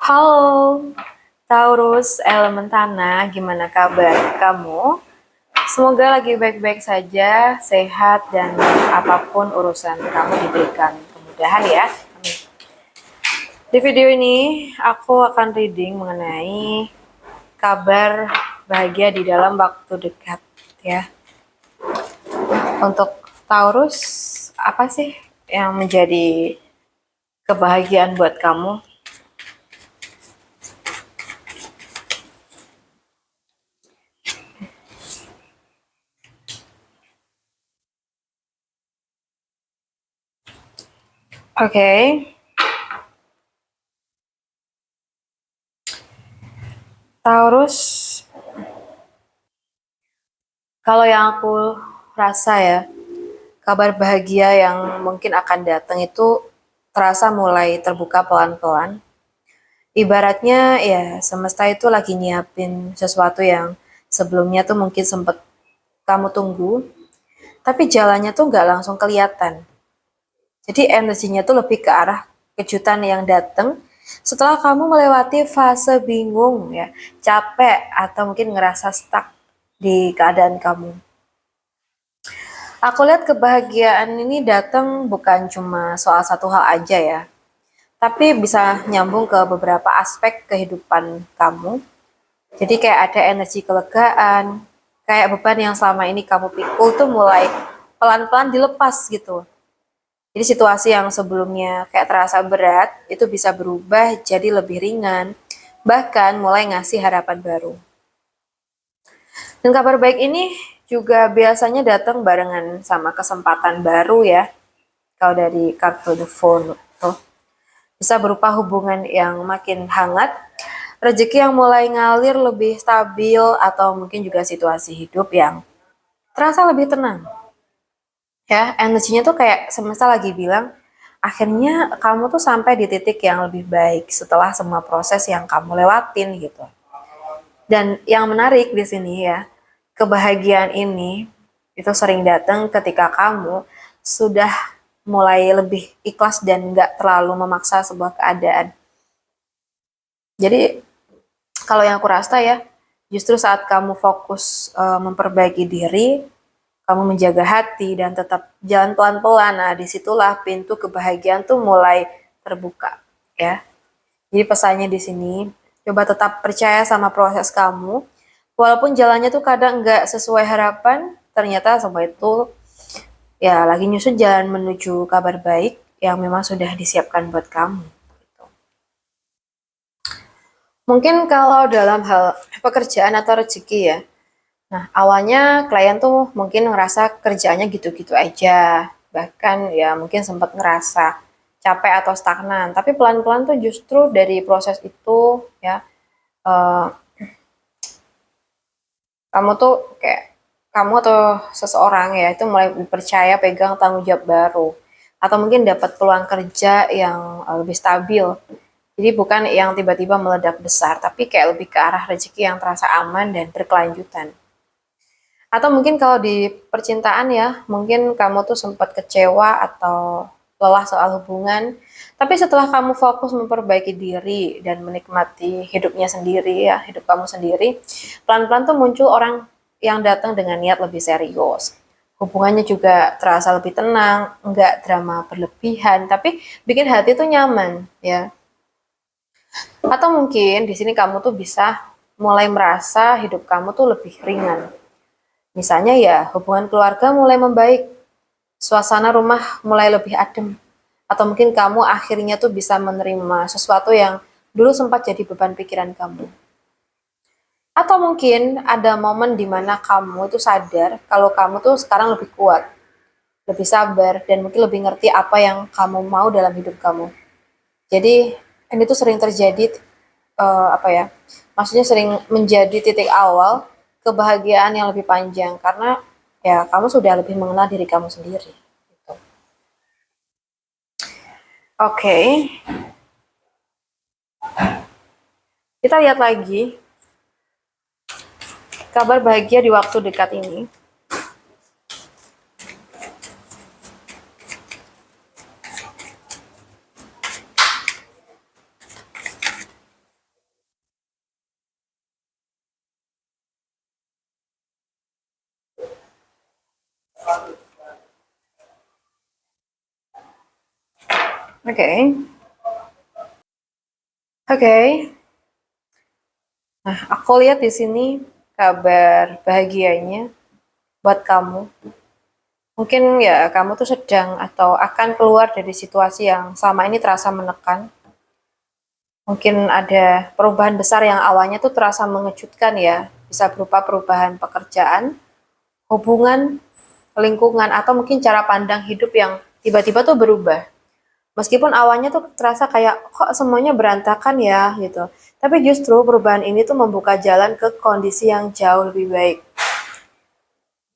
Halo, Taurus elemen tanah, gimana kabar kamu? Semoga lagi baik-baik saja, sehat, dan apapun urusan kamu diberikan kemudahan ya. Amin. Di video ini, aku akan reading mengenai kabar bahagia di dalam waktu dekat ya. Untuk Taurus, apa sih yang menjadi kebahagiaan buat kamu? Oke. Taurus, kalau yang aku rasa ya, kabar bahagia yang mungkin akan datang itu terasa mulai terbuka pelan-pelan. Ibaratnya ya semesta itu lagi nyiapin sesuatu yang sebelumnya tuh mungkin sempet kamu tunggu, tapi jalannya tuh nggak langsung kelihatan. Jadi energinya tuh lebih ke arah kejutan yang datang setelah kamu melewati fase bingung ya, capek atau mungkin ngerasa stuck di keadaan kamu. Aku lihat kebahagiaan ini datang bukan cuma soal satu hal aja ya, tapi bisa nyambung ke beberapa aspek kehidupan kamu. Jadi kayak ada energi kelegaan, kayak beban yang selama ini kamu pikul tuh mulai pelan-pelan dilepas gitu. Jadi situasi yang sebelumnya kayak terasa berat, itu bisa berubah jadi lebih ringan, bahkan mulai ngasih harapan baru. Dan kabar baik ini juga biasanya datang barengan sama kesempatan baru ya. Kalau dari kartu The Phone tuh bisa berupa hubungan yang makin hangat, rezeki yang mulai ngalir lebih stabil, atau mungkin juga situasi hidup yang terasa lebih tenang. Ya, energinya tuh kayak semesta lagi bilang, akhirnya kamu tuh sampai di titik yang lebih baik setelah semua proses yang kamu lewatin gitu. Dan yang menarik di sini ya, kebahagiaan ini itu sering datang ketika kamu sudah mulai lebih ikhlas dan nggak terlalu memaksa sebuah keadaan. Jadi kalau yang aku rasa ya, justru saat kamu fokus memperbaiki diri, kamu menjaga hati dan tetap jalan pelan-pelan, nah disitulah pintu kebahagiaan tuh mulai terbuka ya. Jadi pesannya di sini, coba tetap percaya sama proses kamu, walaupun jalannya tuh kadang nggak sesuai harapan, ternyata semua itu ya lagi nyusun jalan menuju kabar baik yang memang sudah disiapkan buat kamu. Mungkin kalau dalam hal pekerjaan atau rezeki ya, nah awalnya klien tuh mungkin ngerasa kerjaannya gitu-gitu aja, bahkan ya mungkin sempat ngerasa capek atau stagnan, tapi pelan-pelan tuh justru dari proses itu ya, eh, kamu tuh kayak kamu atau seseorang ya itu mulai percaya pegang tanggung jawab baru, atau mungkin dapat peluang kerja yang lebih stabil. Jadi bukan yang tiba-tiba meledak besar, tapi kayak lebih ke arah rezeki yang terasa aman dan berkelanjutan. Atau mungkin kalau di percintaan ya, mungkin kamu tuh sempat kecewa atau lelah soal hubungan, tapi setelah kamu fokus memperbaiki diri dan menikmati hidupnya sendiri ya, hidup kamu sendiri, pelan-pelan tuh muncul orang yang datang dengan niat lebih serius. Hubungannya juga terasa lebih tenang, enggak drama berlebihan, tapi bikin hati tuh nyaman ya. Atau mungkin di sini kamu tuh bisa mulai merasa hidup kamu tuh lebih ringan. Misalnya ya, hubungan keluarga mulai membaik, suasana rumah mulai lebih adem, atau mungkin kamu akhirnya tuh bisa menerima sesuatu yang dulu sempat jadi beban pikiran kamu. Atau mungkin ada momen di mana kamu itu sadar kalau kamu tuh sekarang lebih kuat, lebih sabar, dan mungkin lebih ngerti apa yang kamu mau dalam hidup kamu. Jadi ini tuh sering terjadi, apa ya? Maksudnya sering menjadi titik awal kebahagiaan yang lebih panjang karena ya kamu sudah lebih mengenal diri kamu sendiri. Gitu. Oke, kita lihat lagi kabar bahagia di waktu dekat ini. Oke. Oke. Nah, aku lihat di sini kabar bahagianya buat kamu. Mungkin ya kamu tuh sedang atau akan keluar dari situasi yang selama ini terasa menekan. Mungkin ada perubahan besar yang awalnya tuh terasa mengejutkan ya. Bisa berupa perubahan pekerjaan, hubungan, lingkungan, atau mungkin cara pandang hidup yang tiba-tiba tuh berubah. Meskipun awalnya tuh terasa kayak kok semuanya berantakan ya gitu. Tapi justru perubahan ini tuh membuka jalan ke kondisi yang jauh lebih baik.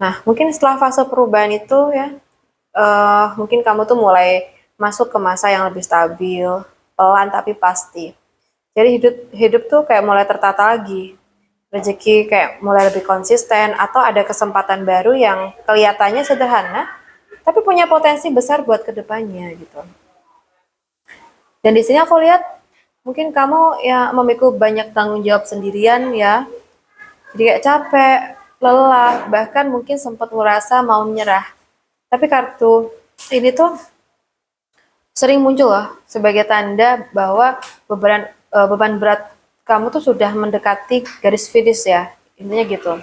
Nah, mungkin setelah fase perubahan itu ya, mungkin kamu tuh mulai masuk ke masa yang lebih stabil, pelan tapi pasti. Jadi hidup hidup tuh kayak mulai tertata lagi. Rezeki kayak mulai lebih konsisten atau ada kesempatan baru yang kelihatannya sederhana, tapi punya potensi besar buat kedepannya gitu. Dan di sini aku lihat mungkin kamu ya memikul banyak tanggung jawab sendirian ya. Jadi kayak capek, lelah, bahkan mungkin sempat merasa mau menyerah. Tapi kartu ini tuh sering muncul loh sebagai tanda bahwa beban berat kamu tuh sudah mendekati garis finish ya. Intinya gitu.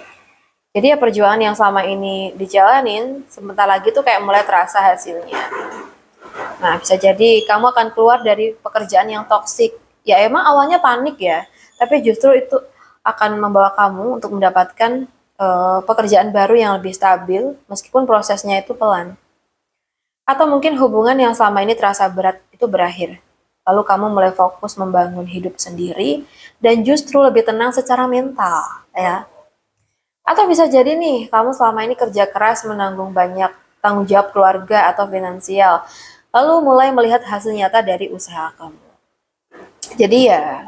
Jadi ya perjuangan yang selama ini dijalanin, sebentar lagi tuh kayak mulai terasa hasilnya. Nah, bisa jadi kamu akan keluar dari pekerjaan yang toksik. Ya emang awalnya panik ya, tapi justru itu akan membawa kamu untuk mendapatkan pekerjaan baru yang lebih stabil, meskipun prosesnya itu pelan. Atau mungkin hubungan yang selama ini terasa berat itu berakhir. Lalu kamu mulai fokus membangun hidup sendiri dan justru lebih tenang secara mental, ya. Atau bisa jadi nih, kamu selama ini kerja keras menanggung banyak tanggung jawab keluarga atau finansial, lalu mulai melihat hasil nyata dari usaha kamu. Jadi ya,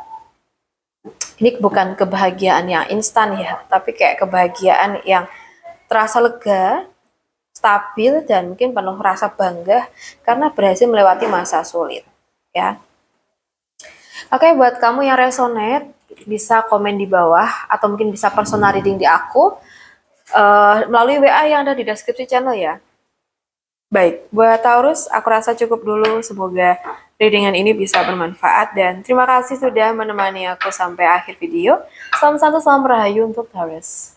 ini bukan kebahagiaan yang instan ya, tapi kayak kebahagiaan yang terasa lega, stabil, dan mungkin penuh rasa bangga karena berhasil melewati masa sulit. Ya, oke, buat kamu yang resonate, bisa komen di bawah atau mungkin bisa personal reading di aku melalui WA yang ada di deskripsi channel ya. Baik, buat Taurus, aku rasa cukup dulu. Semoga readingan ini bisa bermanfaat dan terima kasih sudah menemani aku sampai akhir video. Salam santu, salam rahayu untuk Taurus.